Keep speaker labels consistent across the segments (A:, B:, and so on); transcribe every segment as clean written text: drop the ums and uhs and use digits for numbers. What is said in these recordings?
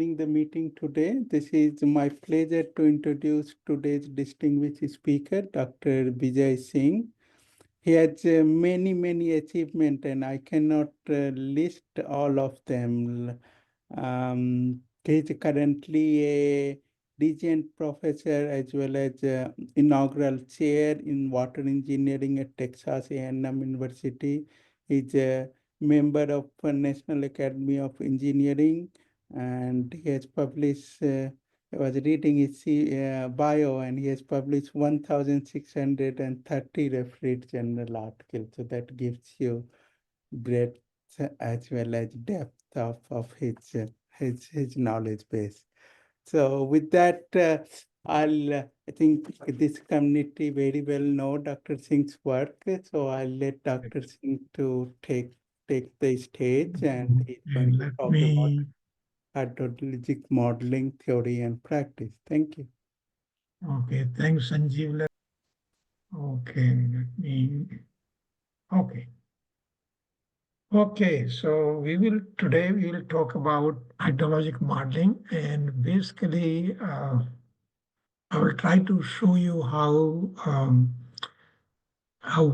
A: The meeting today. This is my pleasure to introduce today's distinguished speaker, Dr. Vijay Singh. He has many achievements, and I cannot list all of them. He is currently a Regent Professor as well as inaugural chair in water engineering at Texas A&M University. He's a member of National Academy of Engineering, and he has published. I was reading his bio, and he has published 1,630 refereed journal articles. So that gives you breadth as well as depth of his knowledge base. So with that, I think this community very well know Dr. Singh's work. So I'll let Dr. Singh to take the stage, and he's going to
B: Let
A: talk about
B: me,
A: hydrologic modeling theory and practice. Thank you.
B: okay, thanks, Sanjeev. Okay, okay. Okay, so today we will talk about hydrologic modeling, and basically I will try to show you how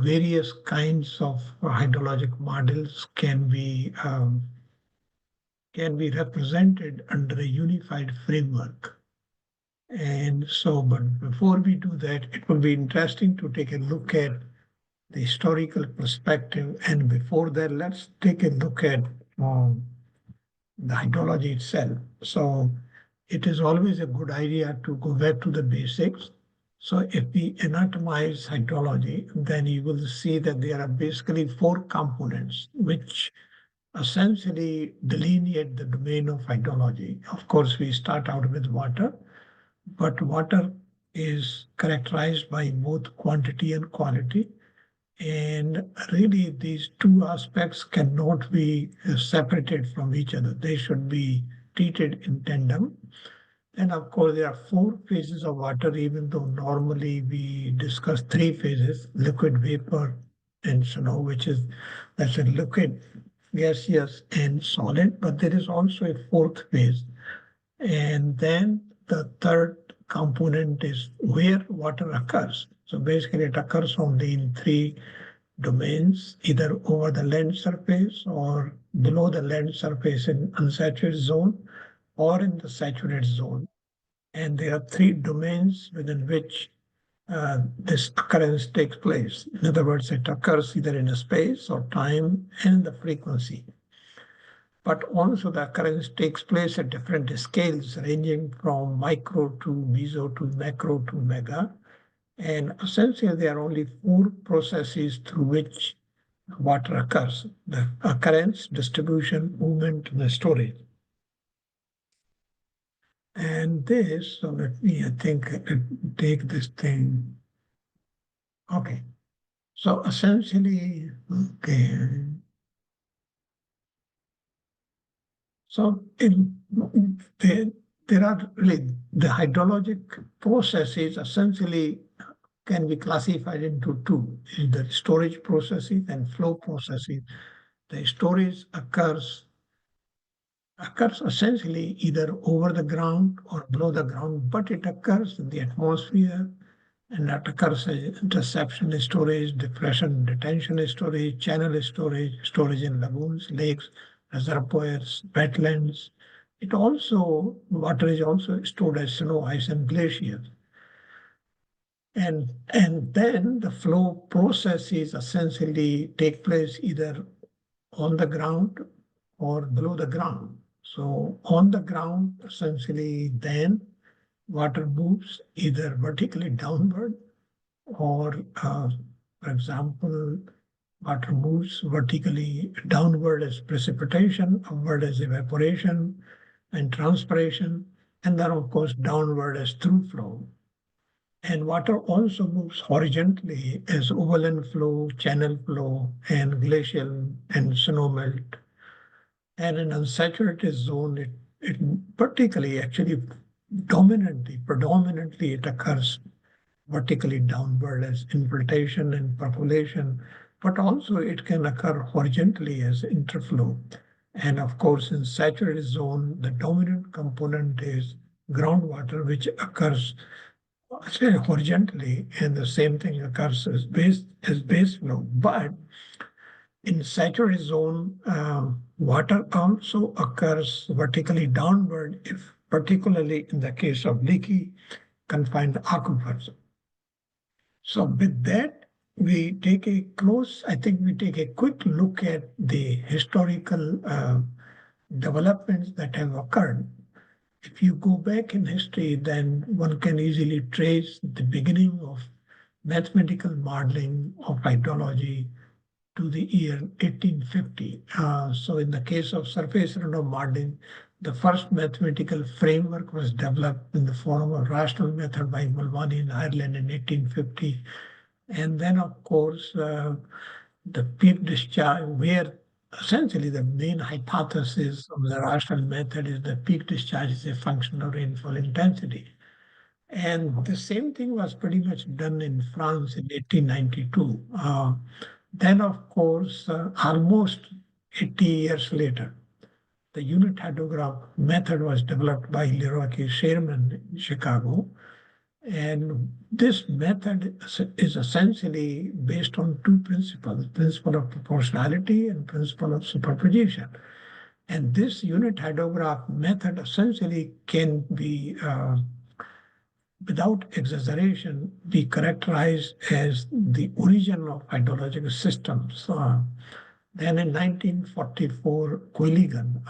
B: various kinds of hydrologic models can be represented under a unified framework. And so, but before we do that, it will be interesting to take a look at the historical perspective. And before that, let's take a look at the hydrology itself. So it is always a good idea to go back to the basics. So if we anatomize hydrology, then you will see that there are basically four components which essentially delineate the domain of hydrology. Of course, we start out with water, but water is characterized by both quantity and quality. And really, these two aspects cannot be separated from each other. They should be treated in tandem. And of course, there are four phases of water, even though normally we discuss three phases, liquid, vapor, and snow, which is, that's a liquid, gaseous, and solid. But there is also a fourth phase. And then the third component is where water occurs. So basically it occurs only in three domains, either over the land surface or below the land surface in unsaturated zone or in the saturated zone. And there are three domains within which this occurrence takes place. In other words, it occurs either in a space or time and the frequency. But also the occurrence takes place at different scales, ranging from micro to meso to macro to mega. And essentially, there are only four processes through which water occurs: the occurrence, distribution, movement, and the storage. And this, so let me, I think, take this thing. Okay. So essentially, okay. So there are really the hydrologic processes essentially can be classified into two, the storage processes and flow processes. The storage occurs essentially either over the ground or below the ground, but it occurs in the atmosphere, and that occurs as interception storage, depression, detention storage, channel storage, storage in lagoons, lakes, reservoirs, wetlands. It also, water is also stored as snow, ice, and glaciers. And then the flow processes essentially take place either on the ground or below the ground. So on the ground, essentially, then water moves either vertically downward or, for example, water moves vertically downward as precipitation, upward as evaporation and transpiration, and then, of course, downward as through flow. And water also moves horizontally as overland flow, channel flow, and glacial and snowmelt. And in unsaturated zone, it particularly, actually, predominantly, it occurs vertically downward as infiltration and percolation, but also it can occur horizontally as interflow. And of course, in saturated zone, the dominant component is groundwater, which occurs horizontally, and the same thing occurs as base flow. But in saturated zone, water also occurs vertically downward, if particularly in the case of leaky confined aquifers. So with that, we take a quick look at the historical developments that have occurred. If you go back in history, then one can easily trace the beginning of mathematical modeling of hydrology to the year 1850. So in the case of surface runoff modeling, the first mathematical framework was developed in the form of rational method by Mulvaney in Ireland in 1850. And then, of course, the peak discharge, where essentially the main hypothesis of the rational method is the peak discharge is a function of rainfall intensity. And the same thing was pretty much done in France in 1892. Then, of course, almost 80 years later, the unit hydrograph method was developed by Leroy Sherman in Chicago. And this method is essentially based on two principles, principle of proportionality and principle of superposition. And this unit hydrograph method essentially can be, without exaggeration, be characterized as the origin of hydrological systems. Then in 1944, Quilligan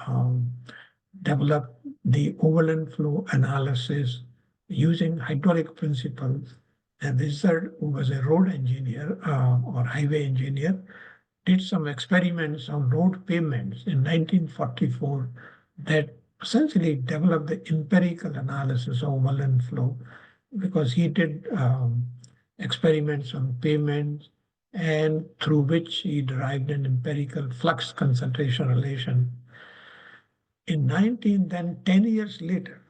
B: developed the overland flow analysis using hydraulic principles. And Wizard, who was a road engineer or highway engineer, did some experiments on road pavements in 1944 that essentially developed the empirical analysis of overland flow, because he did experiments on pavements, and through which he derived an empirical flux concentration relation. In 10 years later,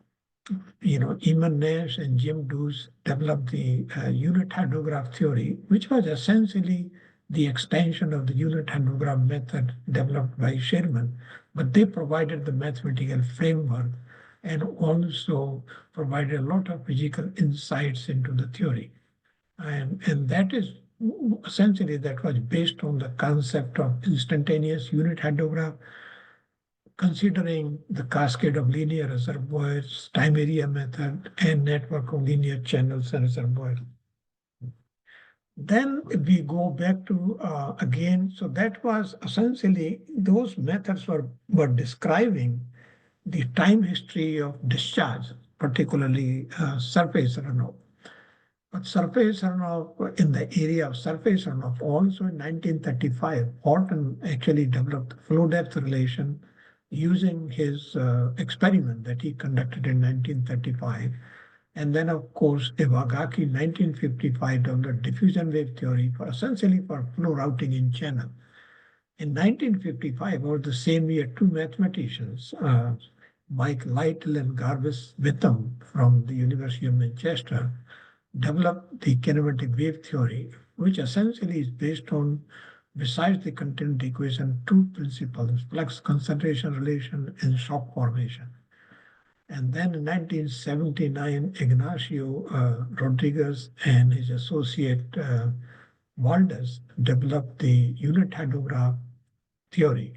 B: Eamon Nash and Jim Deuce developed the unit hydrograph theory, which was essentially the extension of the unit hydrograph method developed by Sherman, but they provided the mathematical framework and also provided a lot of physical insights into the theory. And that is essentially, that was based on the concept of instantaneous unit hydrograph, considering the cascade of linear reservoirs, time area method, and network of linear channels and reservoirs. Then we go back to, again, so that was essentially, those methods were describing the time history of discharge, particularly surface runoff. But surface runoff, in the area of surface runoff, also in 1935, Horton actually developed the flow depth relation using his experiment that he conducted in 1935. And then, of course, Iwagaki in 1955 developed diffusion wave theory for essentially for flow routing in channel. In 1955, or the same year, two mathematicians, Mike Lytle and Garvis Witham from the University of Manchester, developed the kinematic wave theory, which essentially is based on, besides the continuity equation, two principles, flux concentration relation and shock formation. And then in 1979, Ignacio Rodriguez and his associate Valdez developed the unit hydrograph theory,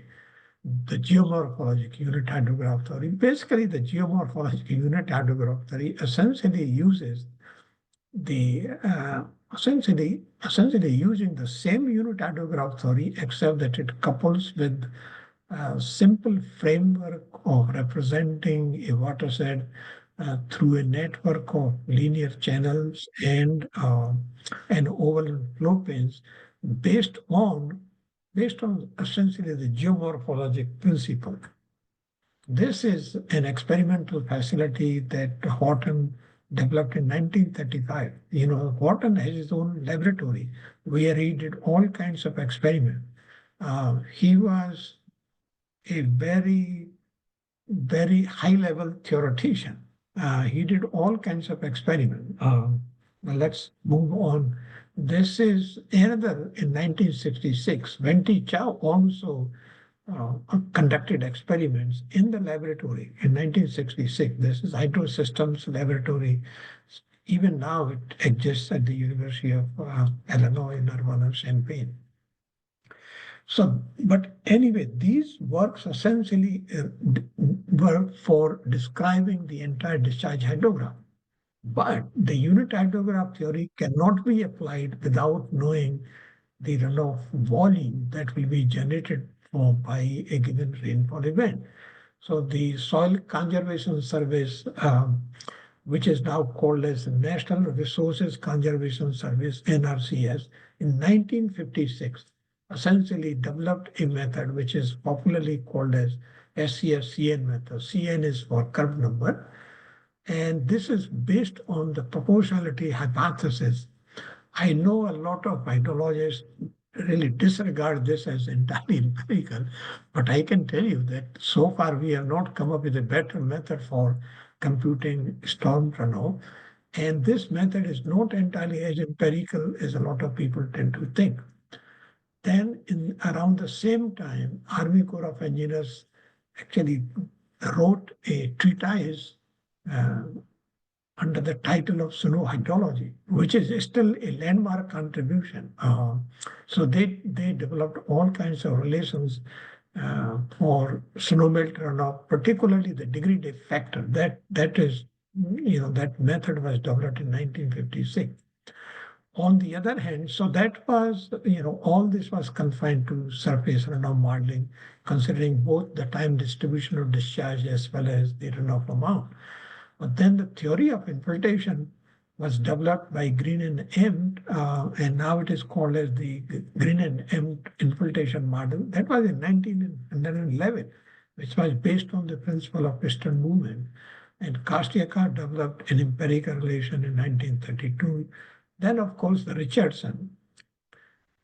B: the geomorphologic unit hydrograph theory. Basically, the geomorphologic unit hydrograph theory essentially uses the essentially using the same unit hydrograph theory, except that it couples with a simple framework of representing a watershed through a network of linear channels and oval flow plains based on essentially the geomorphologic principle. This is an experimental facility that Horton developed in 1935. Horton has his own laboratory where he did all kinds of experiments. He was a very, very high-level theoretician. He did all kinds of experiments. Let's move on. This is another in 1966. Venti Chow also conducted experiments in the laboratory in 1966. This is Hydro Systems Laboratory. Even now it exists at the University of Illinois in Urbana-Champaign. So, but anyway, these works essentially were for describing the entire discharge hydrograph. But the unit hydrograph theory cannot be applied without knowing the runoff volume that will be generated by a given rainfall event. So the Soil Conservation Service, which is now called as the National Resources Conservation Service, NRCS, in 1956, essentially developed a method which is popularly called as SCS-CN method. CN is for curve number. And this is based on the proportionality hypothesis. I know a lot of hydrologists really disregard this as entirely empirical, but I can tell you that so far we have not come up with a better method for computing storm runoff. And this method is not entirely as empirical as a lot of people tend to think. Then in around the same time, Army Corps of Engineers actually wrote a treatise under the title of snow hydrology, which is still a landmark contribution. So they developed all kinds of relations for snowmelt runoff, particularly the degree day factor. That method was developed in 1956. On the other hand, so that was, all this was confined to surface runoff modeling, considering both the time distribution of discharge as well as the runoff amount. But then the theory of infiltration was developed by Green and Empt, and now it is called as the Green and Empt infiltration model. That was in 1911, which was based on the principle of piston movement. And Kostyakar developed an empirical relation in 1932. Then, of course, the Richardson,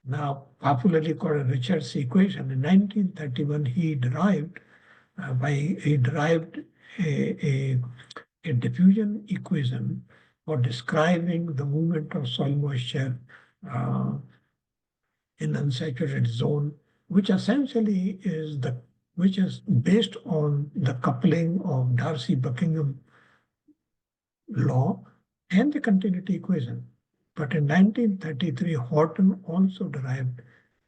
B: now popularly called a Richards equation. In 1931, he derived a diffusion equation for describing the movement of soil moisture in unsaturated zone, which essentially is based on the coupling of Darcy-Buckingham law and the continuity equation. But in 1933, Horton also derived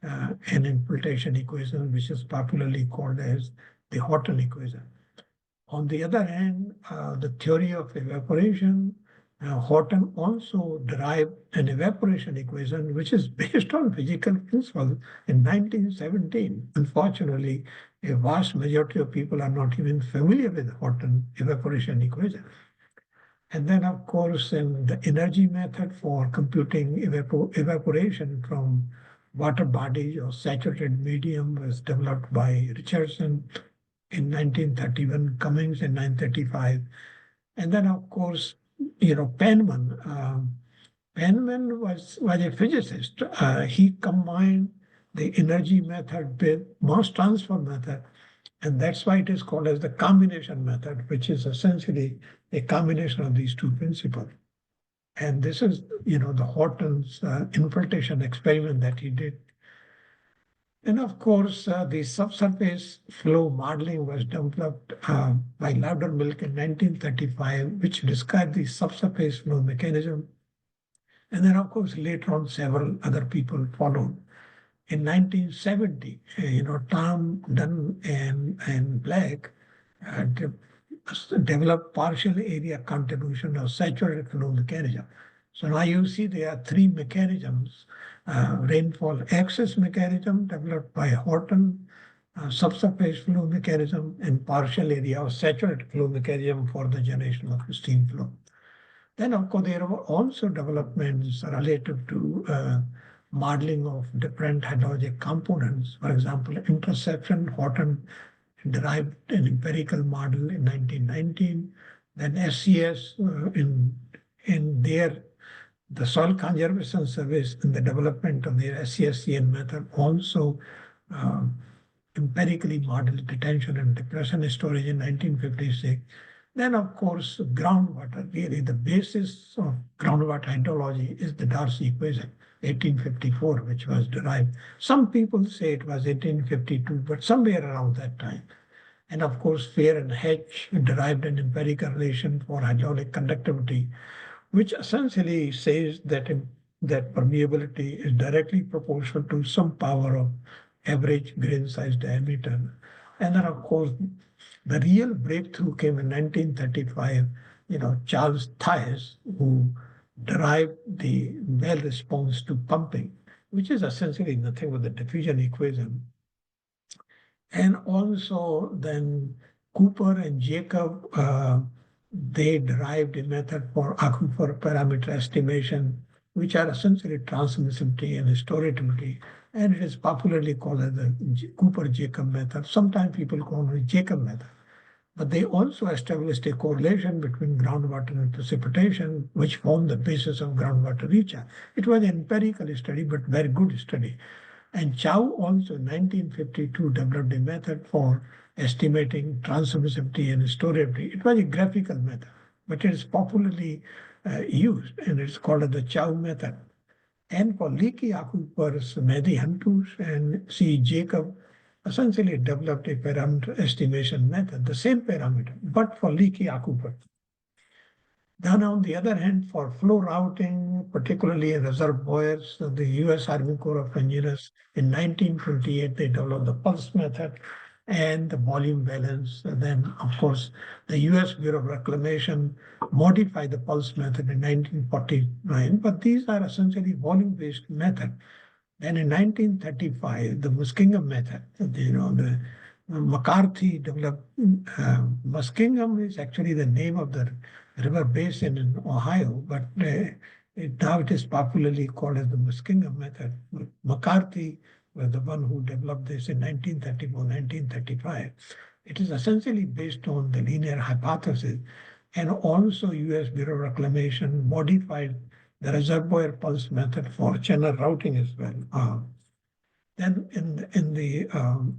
B: an infiltration equation, which is popularly called as the Horton equation. On the other hand, the theory of evaporation, Horton also derived an evaporation equation, which is based on physical principles in 1917. Unfortunately, a vast majority of people are not even familiar with Horton evaporation equation. And then, of course, in the energy method for computing evaporation from water bodies or saturated medium was developed by Richardson in 1931, Cummings in 1935. And then, of course, Penman. Penman was a physicist. He combined the energy method with mass transfer method. And that's why it is called as the combination method, which is essentially a combination of these two principles. And this is, the Horton's infiltration experiment that he did. And of course, the subsurface flow modeling was developed by Loudermilk in 1935, which described the subsurface flow mechanism. And then, of course, later on, several other people followed. In 1970, Tom Dunn and Black developed partial area contribution of saturated flow mechanism. So now you see there are three mechanisms: rainfall access mechanism developed by Horton, subsurface flow mechanism, and partial area or saturated flow mechanism for the generation of steam flow. Then, of course, there were also developments related to modeling of different hydrologic components. For example, interception, Horton derived an empirical model in 1919. Then SCS the Soil Conservation Service in the development of their SCS-CN method also empirically modeled detention and depression storage in 1956. Then, of course, groundwater, really the basis of groundwater hydrology is the Darcy equation, 1854, which was derived. Some people say it was 1852, but somewhere around that time. And of course, Fair and Hedge derived an empirical relation for hydraulic conductivity, which essentially says that, that permeability is directly proportional to some power of average grain size diameter. And then, of course, the real breakthrough came in 1935, Charles Thies, who derived the well response to pumping, which is essentially nothing but the diffusion equation. And also then Cooper and Jacob, they derived a method for aquifer parameter estimation, which are essentially transmissivity and storativity. And it is popularly called as the Cooper-Jacob method. Sometimes people call it Jacob method. But they also established a correlation between groundwater and precipitation, which formed the basis of groundwater recharge. It was an empirical study, but very good study. And Chow also in 1952 developed a method for estimating transmissivity and storativity. It was a graphical method, but it is popularly used, and it's called the Chow method. And for leaky aquifers, Mehdi Hantush and C. Jacob essentially developed a parameter estimation method, the same parameter, but for leaky aquifers. Then on the other hand, for flow routing, particularly in reservoirs, the U.S. Army Corps of Engineers in 1928, they developed the pulse method and the volume balance. And then, of course, the U.S. Bureau of Reclamation modified the pulse method in 1949, but these are essentially volume-based method. Then in 1935, the Muskingum method, the McCarthy developed. Muskingum is actually the name of the river basin in Ohio, but now it is popularly called as the Muskingum method. McCarthy was the one who developed this in 1934, 1935. It is essentially based on the linear hypothesis, and also U.S. Bureau of Reclamation modified the reservoir pulse method for channel routing as well. Then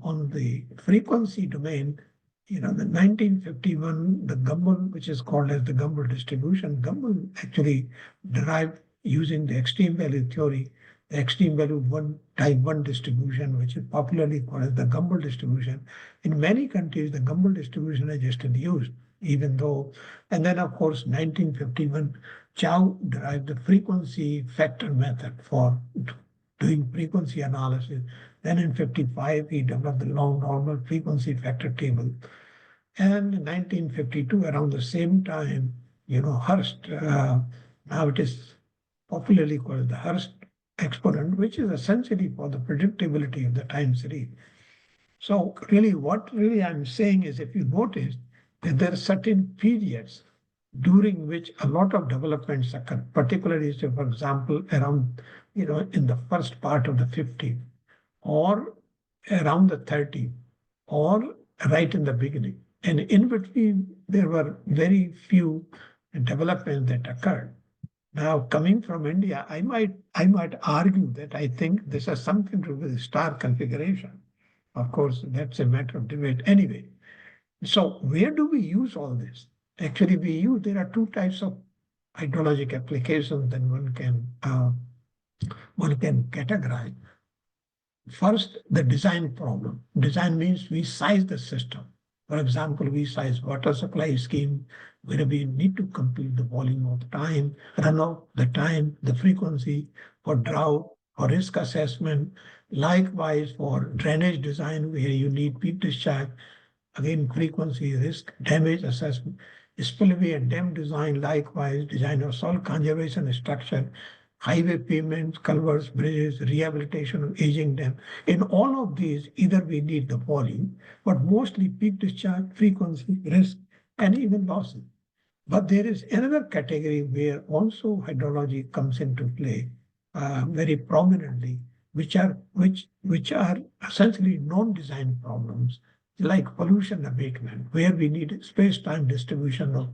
B: on the frequency domain, the 1951, the Gumbel, which is called as the Gumbel distribution, Gumbel actually derived using the extreme value theory, the extreme value type 1 distribution, which is popularly called as the Gumbel distribution. In many countries, the Gumbel distribution is still used, even though, and then of course, 1951, Chow derived the frequency factor method for doing frequency analysis. Then in 55, he developed the long normal frequency factor table. And in 1952, around the same time, Hurst, now it is popularly called the Hurst exponent, which is essentially for the predictability of the time series. So really, what really I'm saying is, if you notice that there are certain periods during which a lot of developments occur, particularly, say, for example, around, in the first part of the 50s, or around the 30s, or right in the beginning. And in between, there were very few developments that occurred. Now, coming from India, I might argue that I think this has something to do with star configuration. Of course, that's a matter of debate anyway. So where do we use all this? Actually, there are two types of hydrologic applications that one can categorize. First, the design problem. Design means we size the system. For example, we size water supply scheme where we need to compute the volume of time, runoff, the time, the frequency for drought, for risk assessment. Likewise, for drainage design where you need peak discharge, again, frequency, risk, damage assessment. Spillway and dam design, likewise, design of soil conservation structure, highway pavements, culverts, bridges, rehabilitation of aging dam. In all of these, either we need the volume, but mostly peak discharge, frequency, risk, and even losses. But there is another category where also hydrology comes into play very prominently, which are essentially non-design problems, like pollution abatement, where we need space-time distribution of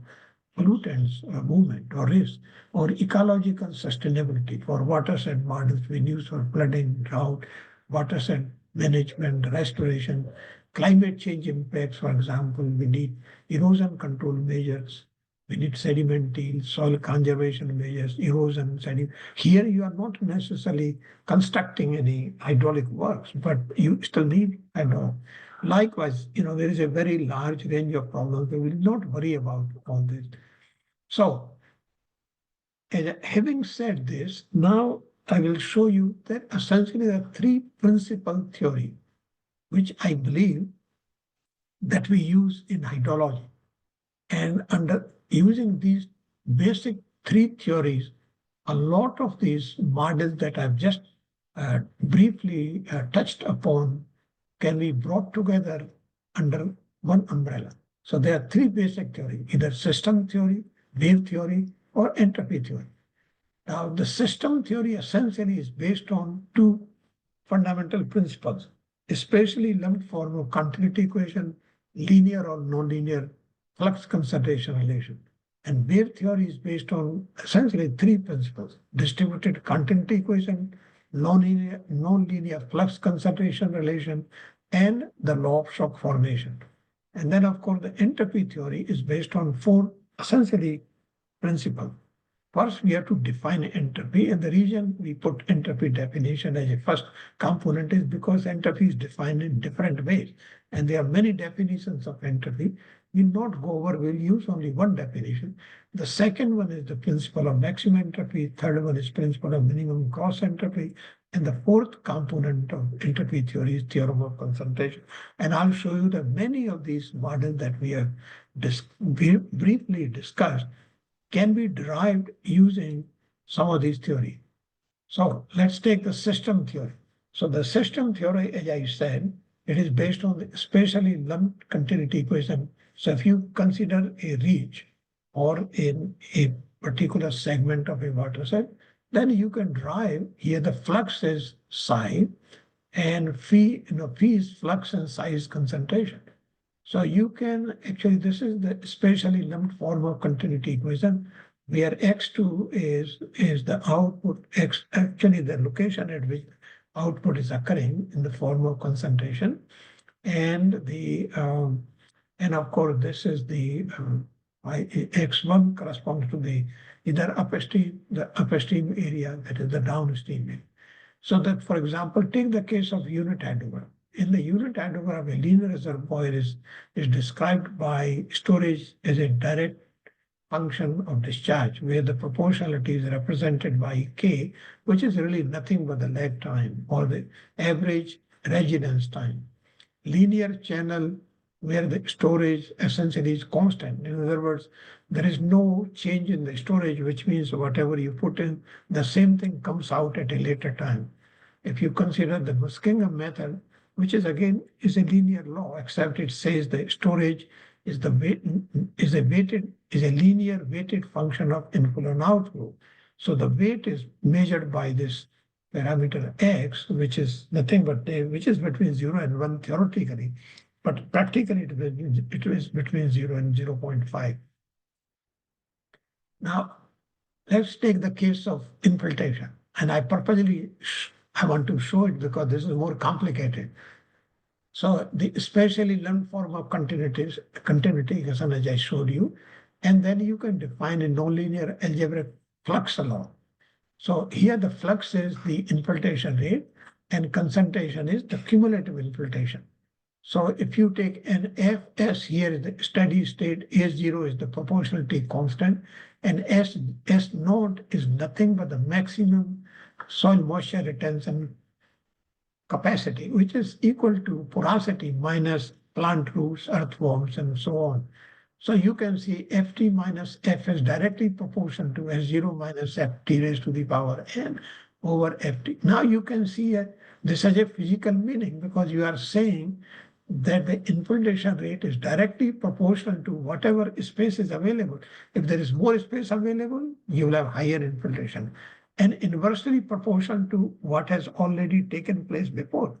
B: pollutants movement or risk, or ecological sustainability for watershed models we use for flooding, drought, watershed management, restoration, climate change impacts, for example, we need erosion control measures, we need sedimental soil conservation measures, erosion, sediment. Here you are not necessarily constructing any hydraulic works, but you still need hydraulic. Likewise, there is a very large range of problems. We will not worry about all this. So, having said this, now I will show you that essentially there are three principal theories which I believe that we use in hydrology. And under using these basic three theories, a lot of these models that I've just briefly touched upon can be brought together under one umbrella. So there are three basic theories, either system theory, wave theory, or entropy theory. Now, the system theory essentially is based on two fundamental principles, especially lumped form of continuity equation, linear or nonlinear flux concentration relation. And wave theory is based on essentially three principles: distributed continuity equation, nonlinear flux concentration relation, and the law of shock formation. And then, of course, the entropy theory is based on four essentially principles. First, we have to define entropy, and the reason we put entropy definition as a first component is because entropy is defined in different ways, and there are many definitions of entropy. We'll not go over, we'll use only one definition. The second one is the principle of maximum entropy, third one is principle of minimum gross entropy, and the fourth component of entropy theory is theorem of concentration. And I'll show you that many of these models that we have briefly discussed can be derived using some of these theories. So let's take the system theory. So the system theory, as I said, it is based on the spatially lumped continuity equation. So if you consider a reach or in a particular segment of a water set, then you can derive here the flux is psi and phi is flux and psi is concentration. So you can actually, this is the spatially lumped form of continuity equation where x2 is the output, x actually the location at which output is occurring in the form of concentration. And of course, this is the x1 corresponds to the either the upstream area, that is the downstream area. So that, for example, take the case of unit hydrogram. In the unit hydrogram, a linear reservoir is described by storage as a direct function of discharge, where the proportionality is represented by K, which is really nothing but the lag time or the average residence time. Linear channel where the storage essentially is constant. In other words, there is no change in the storage, which means whatever you put in, the same thing comes out at a later time. If you consider the Muskingum method, which is again is a linear law, except it says the storage is a linear weighted function of inflow and outflow. So the weight is measured by this parameter x, which is nothing but which is between 0 and 1 theoretically, but practically it is between 0 and 0.5. Now, let's take the case of infiltration. And I purposely want to show it because this is more complicated. So the spatially lumped form of continuity equation, as I showed you, and then you can define a nonlinear algebraic flux law. So here the flux is the infiltration rate and concentration is the cumulative infiltration. So if you take an Fs here is the steady state, S0 is the proportionality constant, and S naught is nothing but the maximum soil moisture retention capacity, which is equal to porosity minus plant roots, earthworms, and so on. So you can see Ft minus F is directly proportional to S0 minus Ft raised to the power n over Ft. Now you can see this has a physical meaning because you are saying that the infiltration rate is directly proportional to whatever space is available. If there is more space available, you will have higher infiltration, and inversely proportional to what has already taken place before.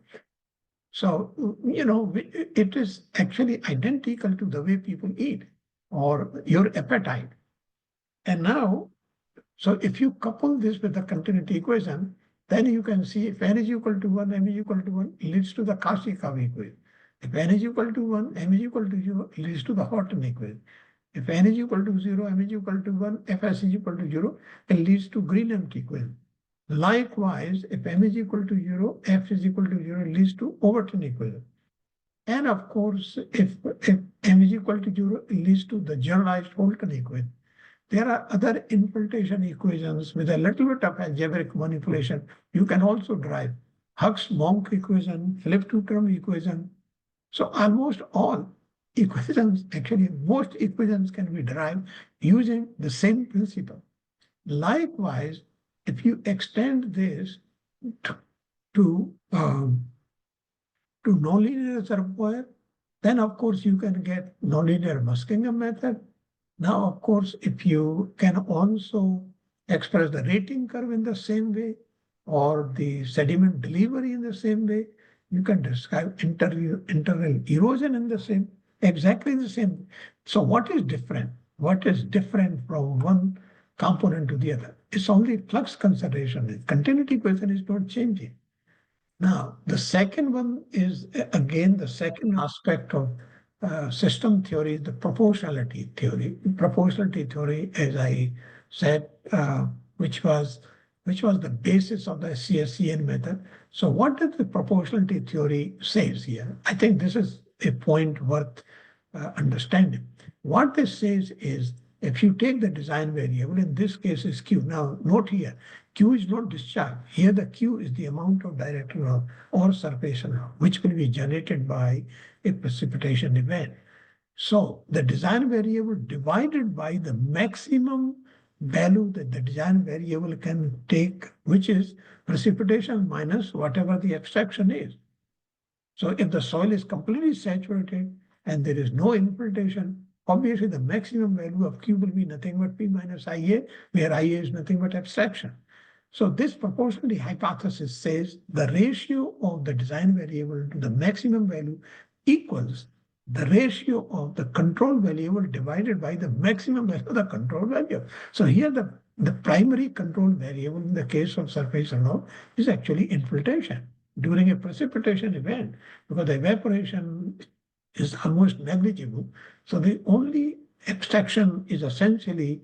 B: So, it is actually identical to the way people eat or your appetite. And now, so if you couple this with the continuity equation, then you can see if n is equal to 1, m is equal to 1, leads to the Kashikov equation. If n is equal to 1, m is equal to 0, it leads to the Horton equation. If n is equal to 0, m is equal to 1, fs is equal to 0, it leads to Green-Empty equation. Likewise, if m is equal to 0, f is equal to 0, it leads to Overton equation. And of course, if m is equal to 0, it leads to the generalized Holton equation. There are other infiltration equations with a little bit of algebraic manipulation. You can also derive Hughes-Monk equation, Philip two-term equation. So almost all equations, actually most equations can be derived using the same principle. Likewise, if you extend this to nonlinear reservoir, then of course you can get nonlinear Muskingum method. Now, of course, if you can also express the rating curve in the same way or the sediment delivery in the same way, you can describe internal erosion in the same, exactly the same. So what is different? What is different from one component to the other? It's only flux conservation. The continuity equation is not changing. Now, the second one is, again, the second aspect of system theory, the proportionality theory. Proportionality theory, as I said, which was the basis of the CSCN method. So what does the proportionality theory says here? I think this is a point worth understanding. What this says is, if you take the design variable, in this case is Q. Now, note here, Q is not discharge. Here the Q is the amount of direct runoff or surface runoff, which will be generated by a precipitation event. So the design variable divided by the maximum value that the design variable can take, which is precipitation minus whatever the abstraction is. So if the soil is completely saturated and there is no infiltration, obviously the maximum value of Q will be nothing but P minus IA, where IA is nothing but abstraction. So this proportionality hypothesis says the ratio of the design variable to the maximum value equals the ratio of the control variable divided by the maximum value of the control value. So here the primary control variable in the case of surface runoff is actually infiltration during a precipitation event, because the evaporation is almost negligible. So the only abstraction is essentially,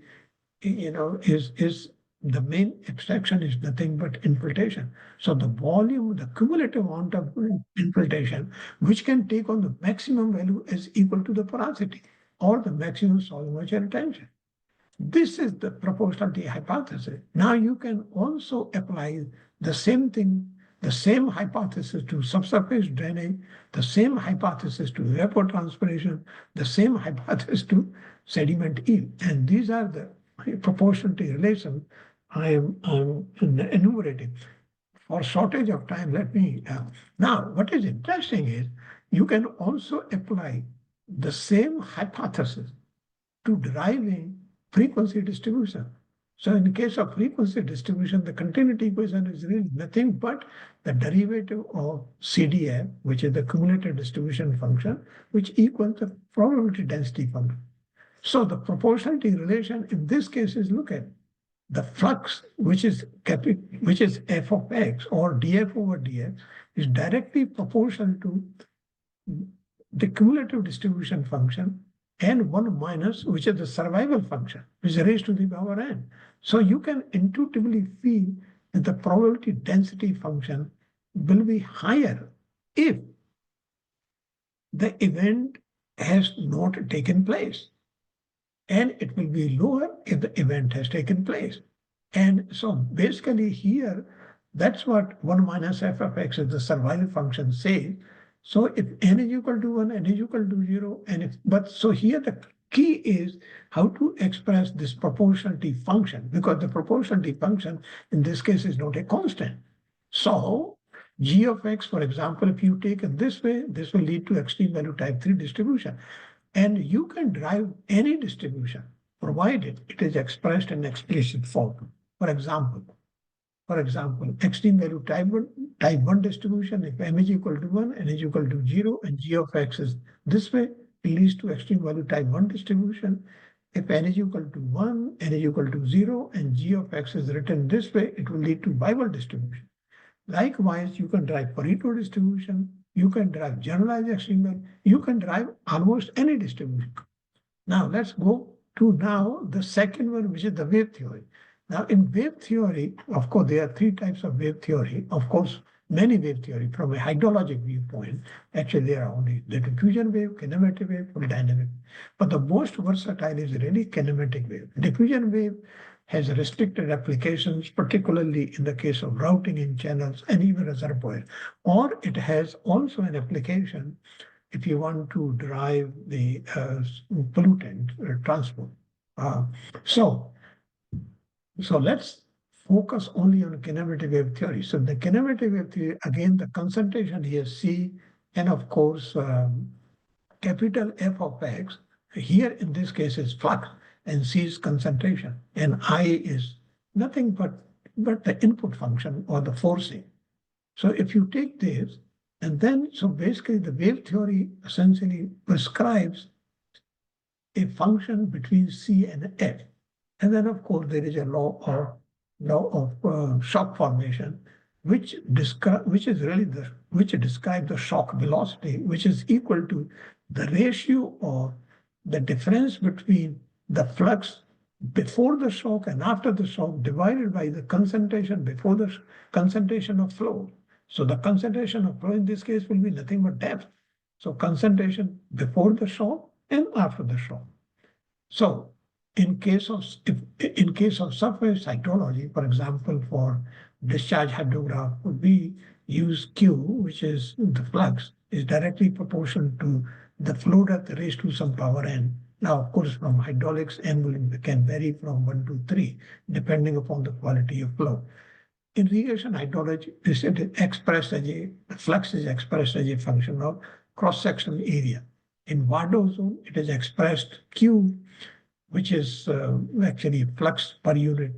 B: is the main abstraction is nothing but infiltration. So the volume, the cumulative amount of infiltration, which can take on the maximum value is equal to the porosity or the maximum soil moisture retention. This is the proportionality hypothesis. Now you can also apply the same thing, the same hypothesis to subsurface drainage, the same hypothesis to evapotranspiration, the same hypothesis to sediment yield. And these are the proportionality relations I am enumerating. For shortage of time, let me. Now, what is interesting is you can also apply the same hypothesis to deriving frequency distribution. So in the case of frequency distribution, the continuity equation is really nothing but the derivative of CDF, which is the cumulative distribution function, which equals the probability density function. So the proportionality relation in this case is, look at the flux, which is f of x or df over dx, is directly proportional to the cumulative distribution function and 1 minus, which is the survival function, which is raised to the power n. So you can intuitively feel that the probability density function will be higher if the event has not taken place. And it will be lower if the event has taken place. And so basically here, that's what 1 minus f of x is the survival function says. So if n is equal to 1, n is equal to 0, so here the key is how to express this proportionality function, because the proportionality function in this case is not a constant. So g of x, for example, if you take it this way, this will lead to extreme value type 3 distribution. And you can derive any distribution, provided it is expressed in explicit form. For example, extreme value type 1 distribution, if m is equal to 1, n is equal to 0, and g of x is this way, it leads to extreme value type 1 distribution. If n is equal to 1, n is equal to 0, and g of x is written this way, it will lead to Weibull distribution. Likewise, you can derive Pareto distribution. you can drive generalized extreme, you can drive almost any distribution. Now let's go to now the second one, which is the wave theory. Now in wave theory, of course, there are three types of wave theory. Of course, many wave theory from a hydrologic viewpoint. Actually, there are only the diffusion wave, kinematic wave, or dynamic. But the most versatile is really kinematic wave. Diffusion wave has restricted applications, particularly in the case of routing in channels and even reservoirs. Or it has also an application if you want to drive the pollutant transport. So let's focus only on kinematic wave theory. So the kinematic wave theory, again, the concentration here, C, and of course, capital F of X, here in this case is flux, and C is concentration, and I is nothing but the input function or the forcing. So if you take this, and then, so basically the wave theory essentially prescribes a function between C and F. And then of course there is a law of shock formation, which describes the shock velocity, which is equal to the ratio of the difference between the flux before the shock and after the shock divided by the concentration before the concentration of flow. So the concentration of flow in this case will be nothing but depth. So concentration before the shock and after the shock. So in case of surface hydrology, for example, for discharge hydrograph, we use Q, which is the flux, is directly proportional to the flow depth raised to some power n. Now, of course, from hydraulics, n can vary from 1 to 3, depending upon the quality of flow. In irrigation hydrology, this is expressed as the flux is expressed as a function of cross-sectional area. In Vado zone, it is expressed Q, which is actually flux per unit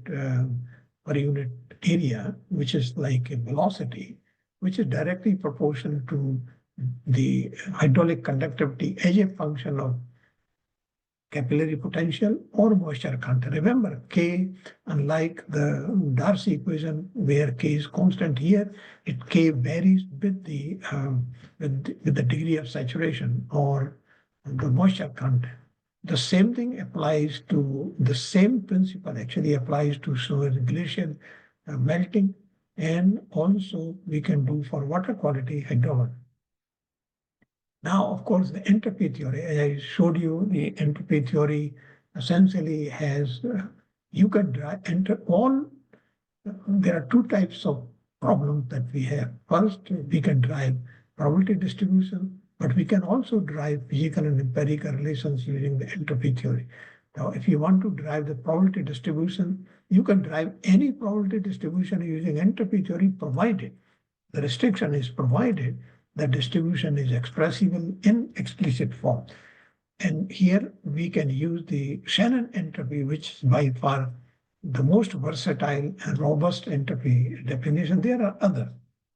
B: area, which is like a velocity, which is directly proportional to the hydraulic conductivity as a function of capillary potential or moisture content. Remember, K, unlike the Darcy equation where K is constant here, K varies with the degree of saturation or the moisture content. The same thing applies to, the same principle actually applies to soil glacial melting, and also we can do for water quality hydrology. Now, of course, the entropy theory, as I showed you, the entropy theory essentially has, you can enter all, there are two types of problems that we have. First, we can drive probability distribution, but we can also drive physical and empirical relations using the entropy theory. Now, if you want to drive the probability distribution, you can drive any probability distribution using entropy theory, provided the restriction is provided the distribution is expressible in explicit form. And here we can use the Shannon entropy, which is by far the most versatile and robust entropy definition. There are others.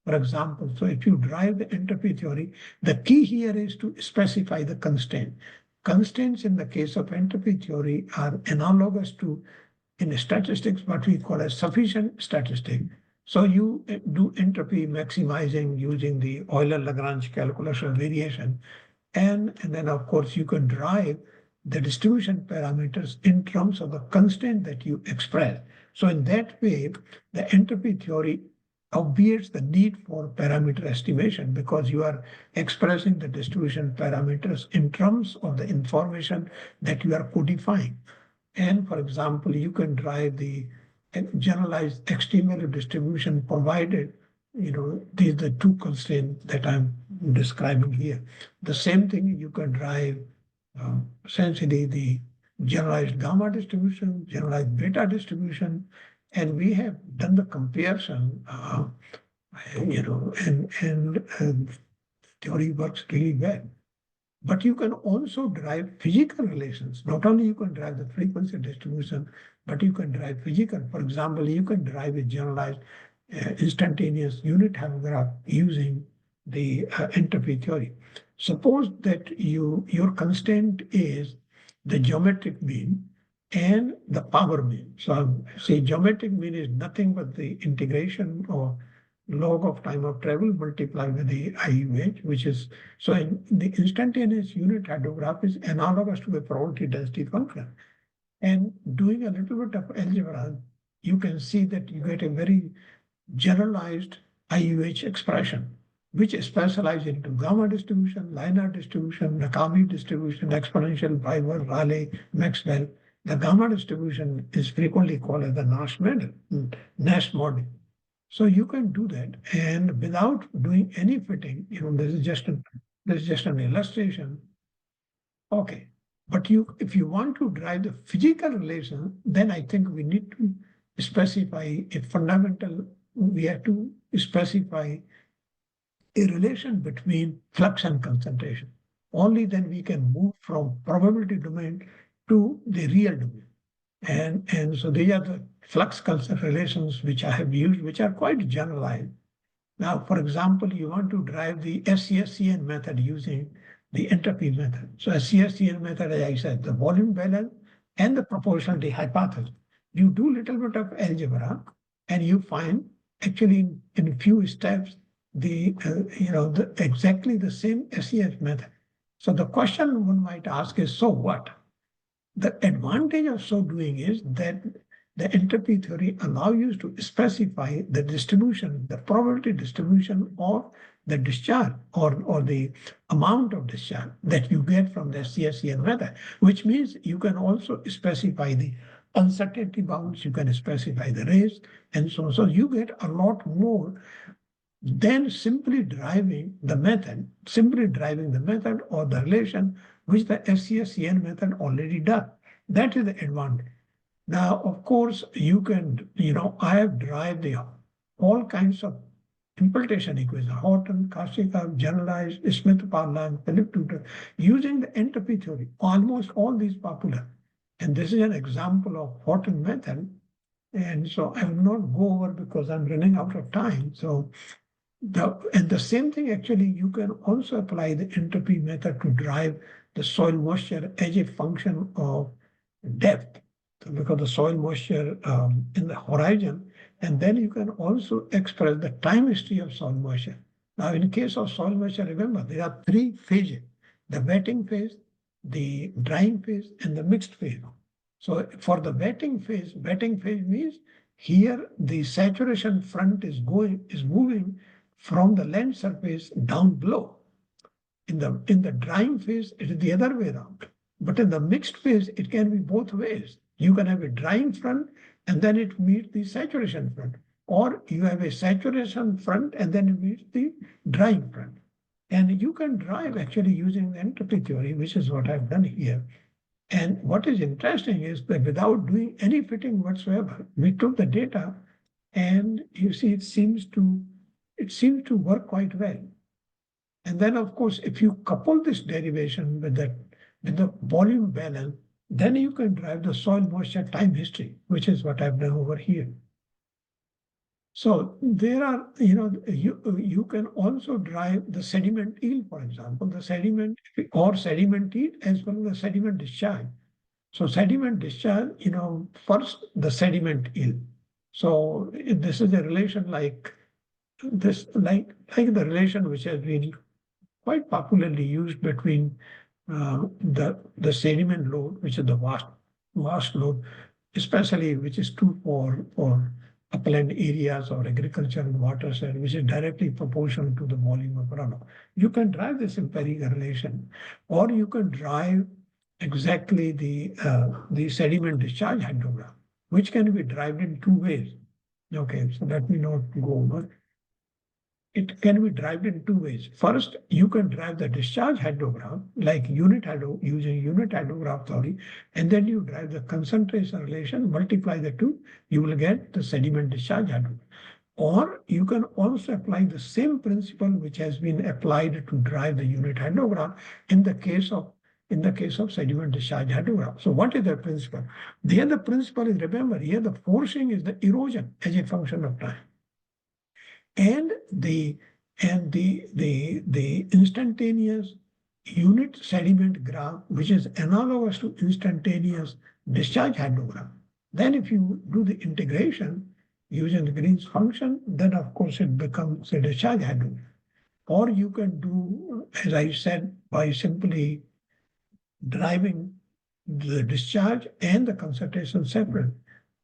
B: For example, so if you drive the entropy theory, the key here is to specify the constraint. Constraints in the case of entropy theory are analogous to, in statistics, what we call a sufficient statistic. So you do entropy maximizing using the Euler-Lagrange calculus of variation. And then, of course, you can drive the distribution parameters in terms of the constraint that you express. So in that way, the entropy theory obviates the need for parameter estimation because you are expressing the distribution parameters in terms of the information that you are codifying. And for example, you can drive the generalized extreme value distribution provided, these are the two constraints that I'm describing here. The same thing you can drive essentially the generalized gamma distribution, generalized beta distribution, and we have done the comparison, and theory works really well. But you can also drive physical relations. Not only you can drive the frequency distribution, but you can drive physical. For example, you can drive a generalized instantaneous unit holograph using the entropy theory. Suppose that your constraint is the geometric mean and the power mean. So say geometric mean is nothing but the integration of log of time of travel multiplied with the IUH, which is, so the instantaneous unit hydrograph is analogous to a probability density function. And doing a little bit of algebra, you can see that you get a very generalized IUH expression, which specializes into gamma distribution, linear distribution, Nakami distribution, exponential, Biver, Rayleigh, Maxwell. The gamma distribution is frequently called as the Nash model. So you can do that, and without doing any fitting, this is just an illustration. Okay, but if you want to drive the physical relation, then I think we need to specify a fundamental. We have to specify a relation between flux and concentration. Only then we can move from probability domain to the real domain. And so these are the flux constant relations which I have used, which are quite generalized. Now, for example, you want to drive the SCSCN method using the entropy method. So SCSCN method, as I said, the volume balance and the proportionality hypothesis. You do a little bit of algebra and you find actually in a few steps exactly the same SCS method. So the question one might ask is, so what? The advantage of so doing is that the entropy theory allows you to specify the distribution, the probability distribution of the discharge or the amount of discharge that you get from the SCSCN method, which means you can also specify the uncertainty bounds, you can specify the rates, and so on. So you get a lot more than simply driving the method or the relation which the SCSCN method already does. That is the advantage. Now, of course, you can, I have derived all kinds of implementation equations, Horton, Kashikar, generalized, Smith-Parlan, Philip-Tudor, using the entropy theory, almost all these popular. And this is an example of Horton method. And so I will not go over because I'm running out of time. So the same thing, actually, you can also apply the entropy method to drive the soil moisture as a function of depth, because the soil moisture in the horizon, and then you can also express the time history of soil moisture. Now, in case of soil moisture, remember, there are three phases: the wetting phase, the drying phase, and the mixed phase. So for the wetting phase means here the saturation front is moving from the land surface down below. In the drying phase, it is the other way around. But in the mixed phase, it can be both ways. You can have a drying front and then it meets the saturation front. Or you have a saturation front and then it meets the drying front. And you can drive actually using the entropy theory, which is what I've done here. And what is interesting is that without doing any fitting whatsoever, we took the data and you see it seems to work quite well. And then, of course, if you couple this derivation with the volume balance, then you can drive the soil moisture time history, which is what I've done over here. So there are, you can also drive the sediment yield, for example, the sediment yield as well as the sediment discharge. So sediment discharge, first the sediment yield. So this is a relation like this, like the relation which has been quite popularly used between the sediment load, which is the vast load, especially which is true for upland areas or agricultural watershed, which is directly proportional to the volume of runoff. You can drive this empirical relation, or you can drive exactly the sediment discharge hydrogram, which can be derived in two ways. Okay, so let me not go over. It can be derived in two ways. First, you can drive the discharge hydrogram like using unit hydrograph theory, and then you drive the concentration relation, multiply the two, you will get the sediment discharge hydrogram. Or you can also apply the same principle which has been applied to drive the unit hydrogram in the case of sediment discharge hydrogram. So what is the principle? There the principle is, remember, here the forcing is the erosion as a function of time. And the instantaneous unit sediment graph, which is analogous to instantaneous discharge hydrogram. Then if you do the integration, using the Green's function, then of course it becomes a discharge hydrogen. Or you can do, as I said, by simply driving the discharge and the concentration separate.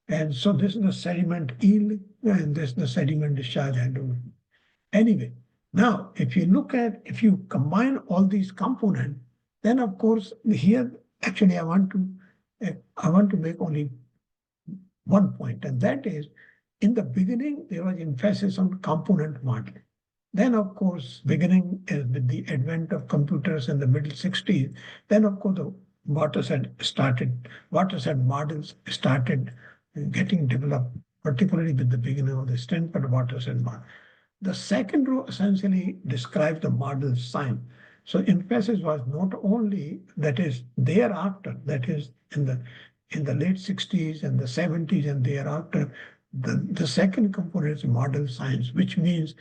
B: And so this is the sediment yield, and this is the sediment discharge hydrogen. Anyway, now if you combine all these components, then of course here actually I want to make only one point, and that is in the beginning there was emphasis on component modeling. Then of course, beginning with the advent of computers in the middle 60s, then of course the watershed models started getting developed, particularly with the beginning of the Stanford watershed model. The second row essentially describes the model sign. So emphasis was not only that is thereafter, that is in the late 60s and the 70s and thereafter, the second component is model science, which means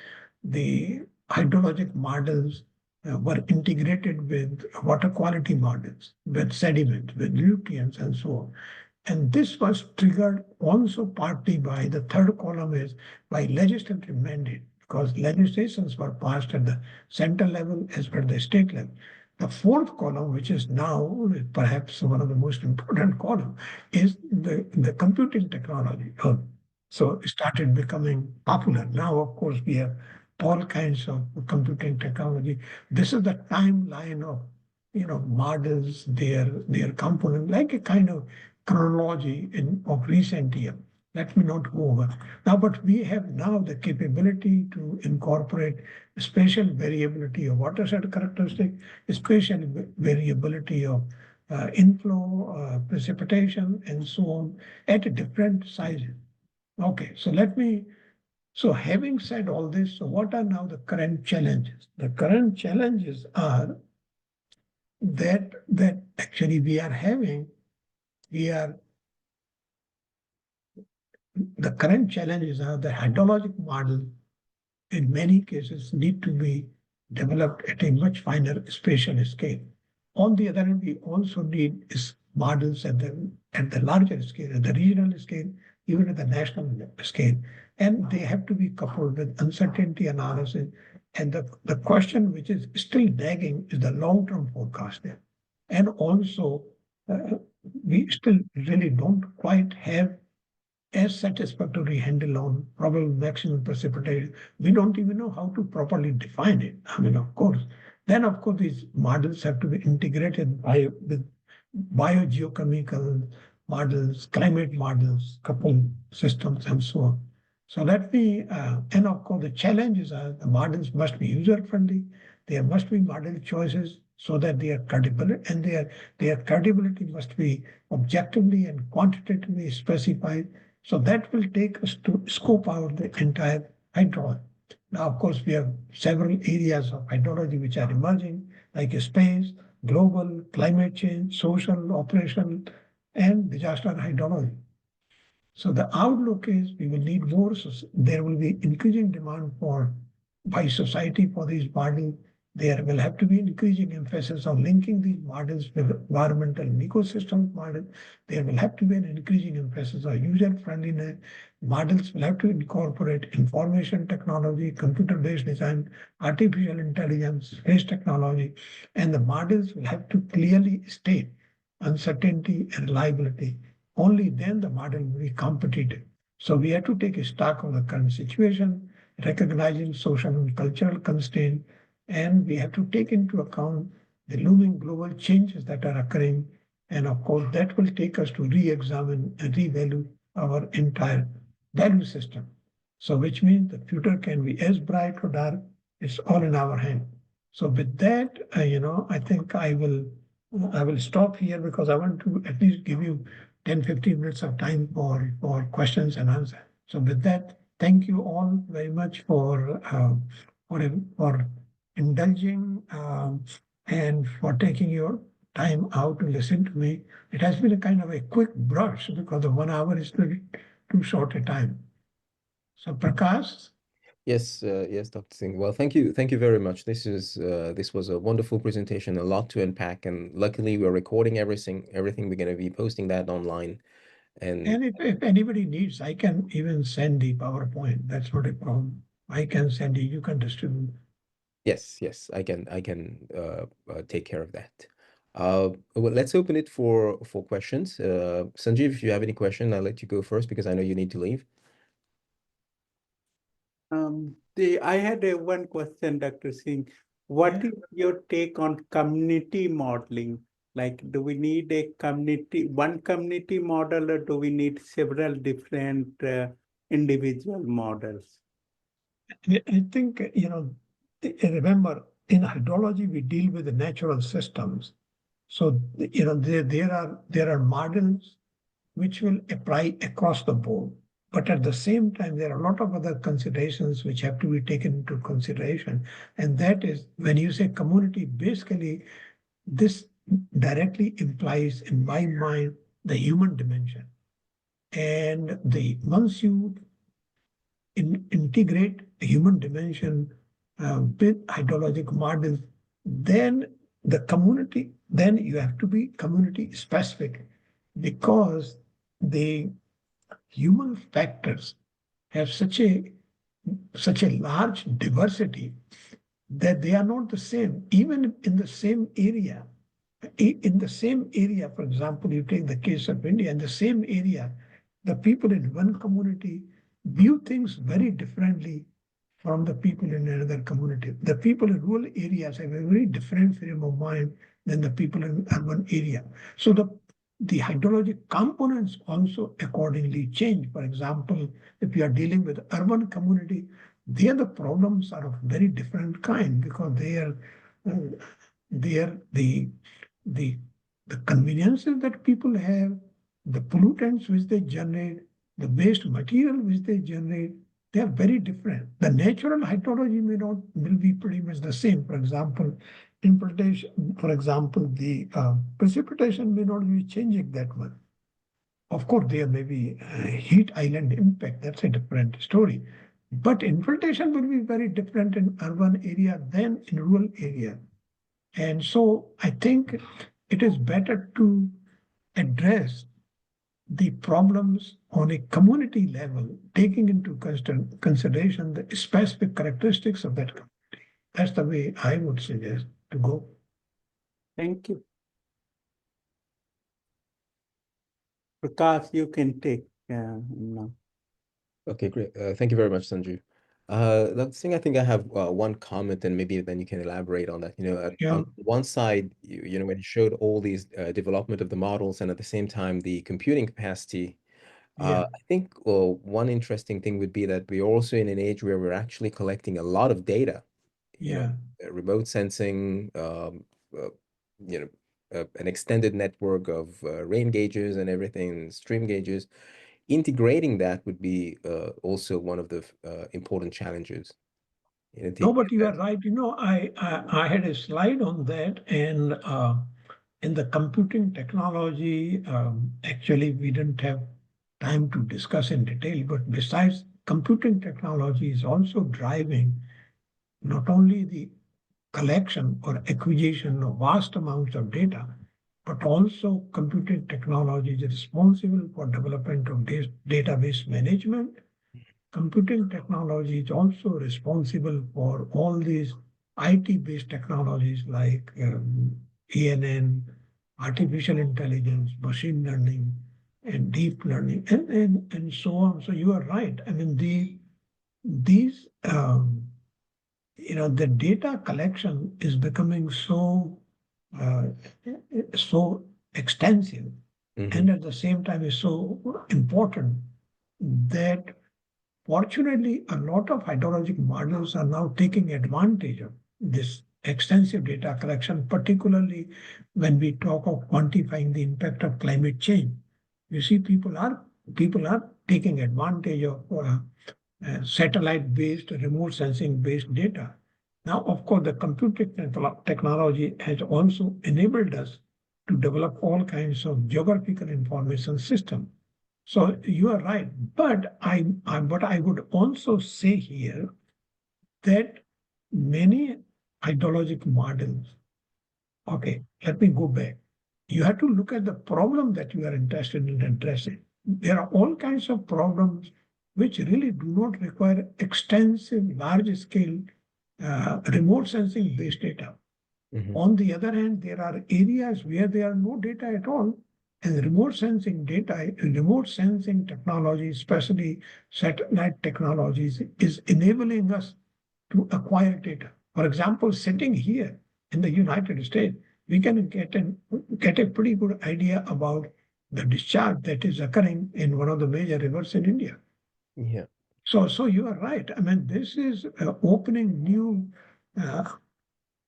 B: the hydrologic models were integrated with water quality models, with sediment, with nutrients, and so on. And this was triggered also partly by the third column is by legislative mandate, because legislations were passed at the central level as per the state level. The fourth column, which is now perhaps one of the most important column, is the computing technology. So it started becoming popular. Now, of course, we have all kinds of computing technology. This is the timeline of models, their component, like a kind of chronology of recent year. Let me not go over. Now, but we have now the capability to incorporate spatial variability of watershed characteristic, spatial variability of inflow, precipitation, and so on at different sizes. Okay, so having said all this, so what are now the current challenges? The current challenges are that actually the current challenges are the hydrologic model in many cases need to be developed at a much finer spatial scale. On the other hand, we also need models at the larger scale, at the regional scale, even at the national scale. And they have to be coupled with uncertainty analysis. And the question which is still nagging is the long-term forecast there. And also, we still really don't quite have as satisfactory handle on probable maximum precipitation. We don't even know how to properly define it. I mean, of course. Then, of course, these models have to be integrated with biogeochemical models, climate models, couple systems, and so on. So and of course, the challenges are the models must be user-friendly. There must be model choices so that they are credible, and their credibility must be objectively and quantitatively specified. So that will take us to scope out the entire hydrology. Now, of course, we have several areas of hydrology which are emerging, like space, global, climate change, social, operational, and disaster hydrology. So the outlook is we will need more. There will be increasing demand by society for these models. There will have to be increasing emphasis on linking these models with environmental and ecosystem models. There will have to be an increasing emphasis on user-friendliness. Models will have to incorporate information technology, computer-based design, artificial intelligence, space technology, and the models will have to clearly state uncertainty and reliability. Only then the model will be competitive. So we have to take a stock of the current situation, recognizing social and cultural constraints, and we have to take into account the looming global changes that are occurring. And of course, that will take us to re-examine and revalue our entire value system. So which means the future can be as bright or dark, it's all in our hand. So with that, I think I will stop here because I want to at least give you 10, 15 minutes of time for questions and answers. So with that, thank you all very much for indulging and for taking your time out to listen to me. It has been a kind of a quick brush because the 1 hour is too short a time. So Prakash.
C: Yes, yes, Dr. Singh. Well, thank you very much. This was a wonderful presentation, a lot to unpack, and luckily we're recording everything. We're going to be posting that online, And
B: if anybody needs, I can even send the PowerPoint. That's not a problem. I can send you can distribute.
C: yes, I can take care of that. Well, let's open it for questions. Sanjeev, if you have any question, I'll let you go first because I know you need to leave.
A: I had one question, Dr. Singh. What is your take on community modeling? Like, do we need one community model, or do we need several different individual models?
B: I think, remember, in hydrology, we deal with the natural systems. So, there are models which will apply across the board. But at the same time, there are a lot of other considerations which have to be taken into consideration. And that is when you say community, basically, this directly implies, in my mind, the human dimension. And once you integrate the human dimension with hydrologic models, then then you have to be community specific because the human factors have such a large diversity that they are not the same, even in the same area. In the same area, for example, you take the case of India, in the same area, the people in one community view things very differently from the people in another community. The people in rural areas have a very different frame of mind than the people in urban area. So the hydrologic components also accordingly change. For example, if you are dealing with urban community, there the problems are of very different kind because the conveniences that people have, the pollutants which they generate, the waste material which they generate, they are very different. The natural hydrology will be pretty much the same. For example, the precipitation may not be changing that much. Of course, there may be heat island impact. That's a different story. But infiltration will be very different in urban area than in rural area. And so I think it is better to address the problems on a community level, taking into consideration the specific characteristics of that community. That's the way I would suggest to go.
A: Thank you. Prakash, you can take now.
C: Okay, great. Thank you very much, Sanjeev. Dr. Singh, I think I have one comment, and maybe then you can elaborate on that. On one side, when you showed all these development of the models, and at the same time the computing capacity, I think one interesting thing would be that we're also in an age where we're actually collecting a lot of data. Remote sensing, an extended network of rain gauges and everything, stream gauges. Integrating that would be also one of the important challenges.
B: No, but you are right. I had a slide on that, and in the computing technology, actually, we didn't have time to discuss in detail, but besides, computing technology is also driving not only the collection or acquisition of vast amounts of data, but also computing technology is responsible for development of database management. Computing technology is also responsible for all these IT-based technologies like ANN, artificial intelligence, machine learning, and deep learning, and so on. So you are right. I mean, these the data collection is becoming so extensive, and at the same time is so important that fortunately a lot of hydrologic models are now taking advantage of this extensive data collection, particularly when we talk of quantifying the impact of climate change. You see, people are taking advantage of satellite-based, remote sensing-based data. Now, of course, the computing technology has also enabled us to develop all kinds of geographical information system. So you are right, but I would also say here that many hydrologic models. Okay, let me go back. You have to look at the problem that you are interested in addressing. there are all kinds of problems which really do not require extensive, large-scale remote sensing-based data. On the other hand, there are areas where there are no data at all, and remote sensing data, remote sensing technology, especially satellite technologies, is enabling us to acquire data. For example, sitting here in the United States, we can get a pretty good idea about the discharge that is occurring in one of the major rivers in India.
C: Yeah.
B: So you are right. I mean, this is opening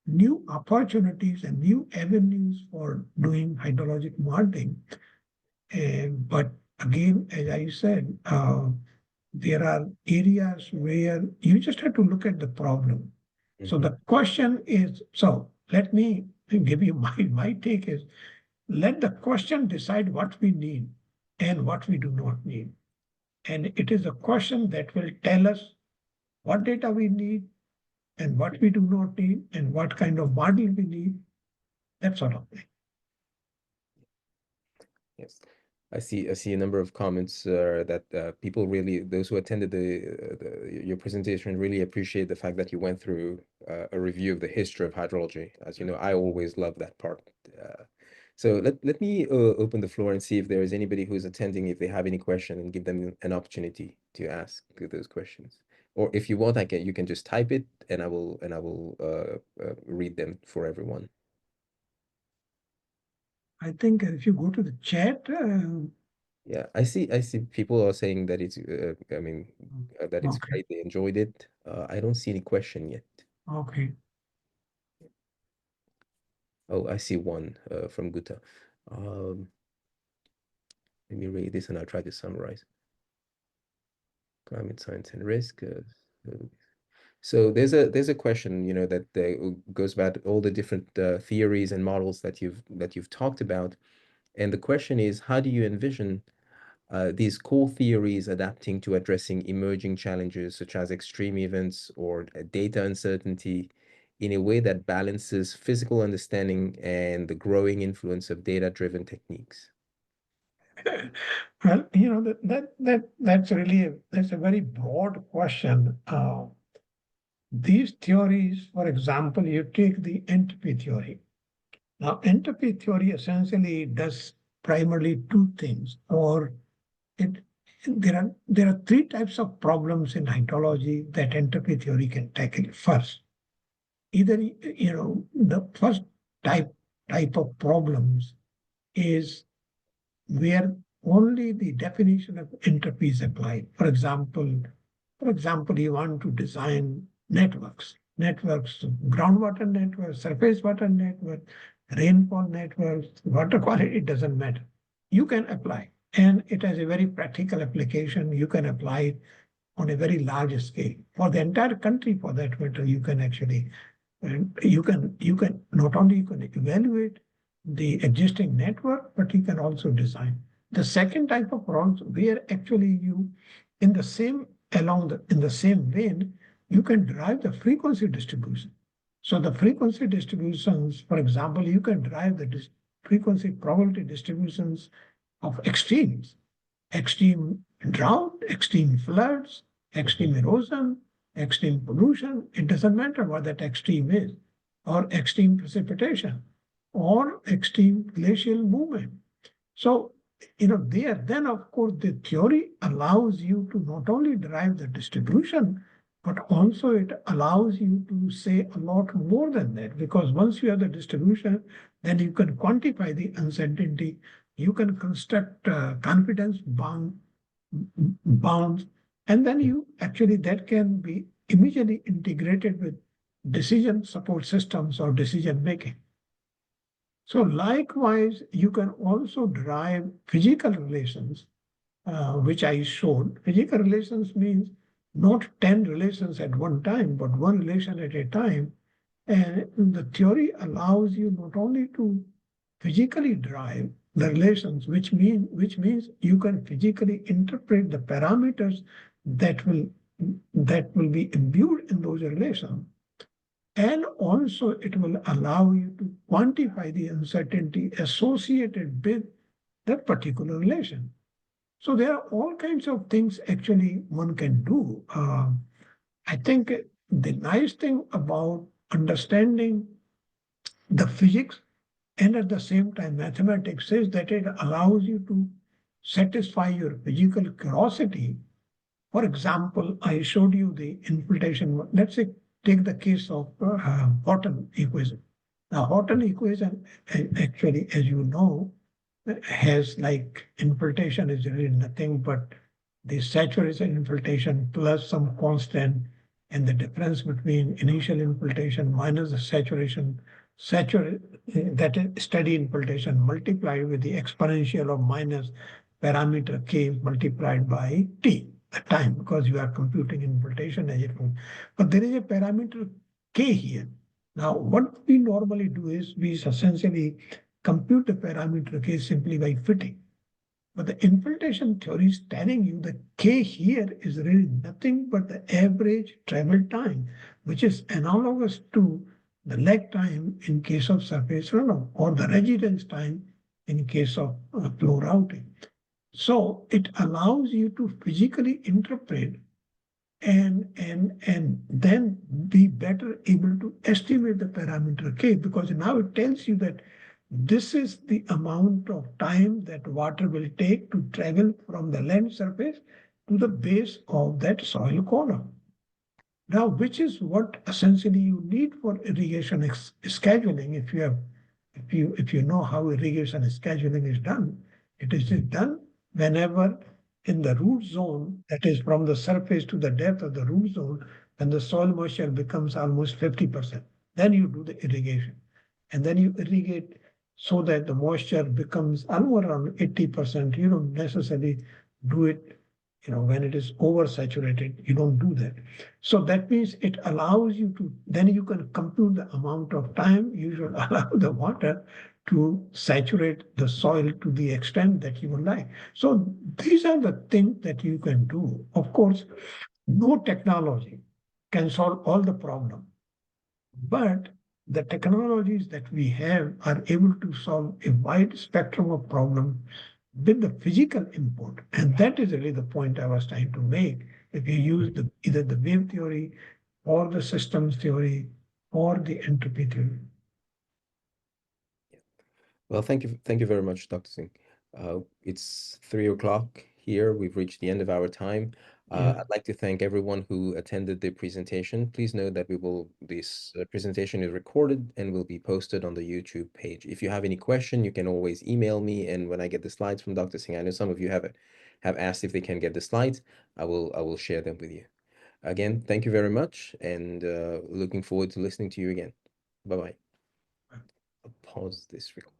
B: new opportunities and new avenues for doing hydrologic modeling. But again, as I said, there are areas where you just have to look at the problem. So the question is, so let me give you my take is, let the question decide what we need and what we do not need. And it is a question that will tell us what data we need and what we do not need and what kind of model we need, that sort of thing.
C: Yes. I see a number of comments that people really, those who attended your presentation really appreciate the fact that you went through a review of the history of hydrology. As you know, I always love that part. So let me open the floor and see if there is anybody who's attending, if they have any question, and give them an opportunity to ask those questions. Or if you want, you can just type it, and I will read them for everyone.
B: I think if you go to the chat,
C: yeah, I see people are saying that it's I mean that it's
B: okay.
C: great, they enjoyed it. I don't see any question yet.
B: Okay.
C: Oh, I see one from Guta. Let me read this and I'll try to summarize. Climate science and risk. So there's a question, you know, that goes about all the different theories and models that you've talked about, and the question is, how do you envision these core theories adapting to addressing emerging challenges such as extreme events or data uncertainty in a way that balances physical understanding and the growing influence of data-driven techniques?
B: Well, you know, that's a very broad question. These theories, for example, you take the entropy theory. Now, entropy theory essentially does primarily two things, or there are three types of problems in hydrology that entropy theory can tackle. First, either the first type of problems is where only the definition of entropy is applied. For example, you want to design networks, groundwater networks, surface water networks, rainfall networks, water quality, it doesn't matter. You can apply, and it has a very practical application. You can apply it on a very large scale. For the entire country, for that matter, you can actually, you can not only you can evaluate the existing network, but you can also design. The second type of problems where actually you, in the same vein, you can derive the frequency distribution. So the frequency distributions, for example, you can derive the frequency probability distributions of extremes, extreme drought, extreme floods, extreme erosion, extreme pollution. It doesn't matter what that extreme is, or extreme precipitation, or extreme glacial movement. So, then of course the theory allows you to not only derive the distribution, but also it allows you to say a lot more than that, because once you have the distribution, then you can quantify the uncertainty, you can construct confidence bounds, and then you actually, that can be immediately integrated with decision support systems or decision making. So likewise, you can also derive physical relations, which I showed. Physical relations means not 10 relations at one time, but one relation at a time. And the theory allows you not only to physically derive the relations, which means you can physically interpret the parameters that will be imbued in those relations. And also it will allow you to quantify the uncertainty associated with that particular relation. So there are all kinds of things actually one can do. I think the nice thing about understanding the physics and at the same time mathematics is that it allows you to satisfy your physical curiosity. For example, I showed you the infiltration. Let's say take the case of Horton equation. Now, Horton equation actually, as you know, has like infiltration is really nothing but the saturation infiltration plus some constant, and the difference between initial infiltration minus the saturation, that is steady infiltration multiplied with the exponential of minus parameter k multiplied by t, the time, because you are computing infiltration as it goes. But there is a parameter k here. Now, what we normally do is we essentially compute the parameter k simply by fitting. But the infiltration theory is telling you that k here is really nothing but the average travel time, which is analogous to the lag time in case of surface runoff or the residence time in case of flow routing. So it allows you to physically interpret and then be better able to estimate the parameter k, because now it tells you that this is the amount of time that water will take to travel from the land surface to the base of that soil column. Now, which is what essentially you need for irrigation scheduling. If you know how irrigation scheduling is done, it is done whenever in the root zone, that is from the surface to the depth of the root zone, when the soil moisture becomes almost 50%, then you do the irrigation. And then you irrigate so that the moisture becomes almost around 80%. You don't necessarily do it, when it is oversaturated, you don't do that. So that means it allows you to, then you can compute the amount of time you should allow the water to saturate the soil to the extent that you would like. So these are the things that you can do. Of course, no technology can solve all the problem, but the technologies that we have are able to solve a wide spectrum of problems with the physical input. And that is really the point I was trying to make. If you use either the wave theory or the systems theory or the entropy theory.
C: Well, thank you very much, Dr. Singh. It's 3 o'clock here. We've reached the end of our time. I'd like to thank everyone who attended the presentation. Please note that this presentation is recorded and will be posted on the YouTube page. If you have any question, you can always email me, and when I get the slides from Dr. Singh, I know some of you have asked if they can get the slides. I will share them with you. Again, thank you very much, and looking forward to listening to you again. Bye-bye. I'll pause this recording.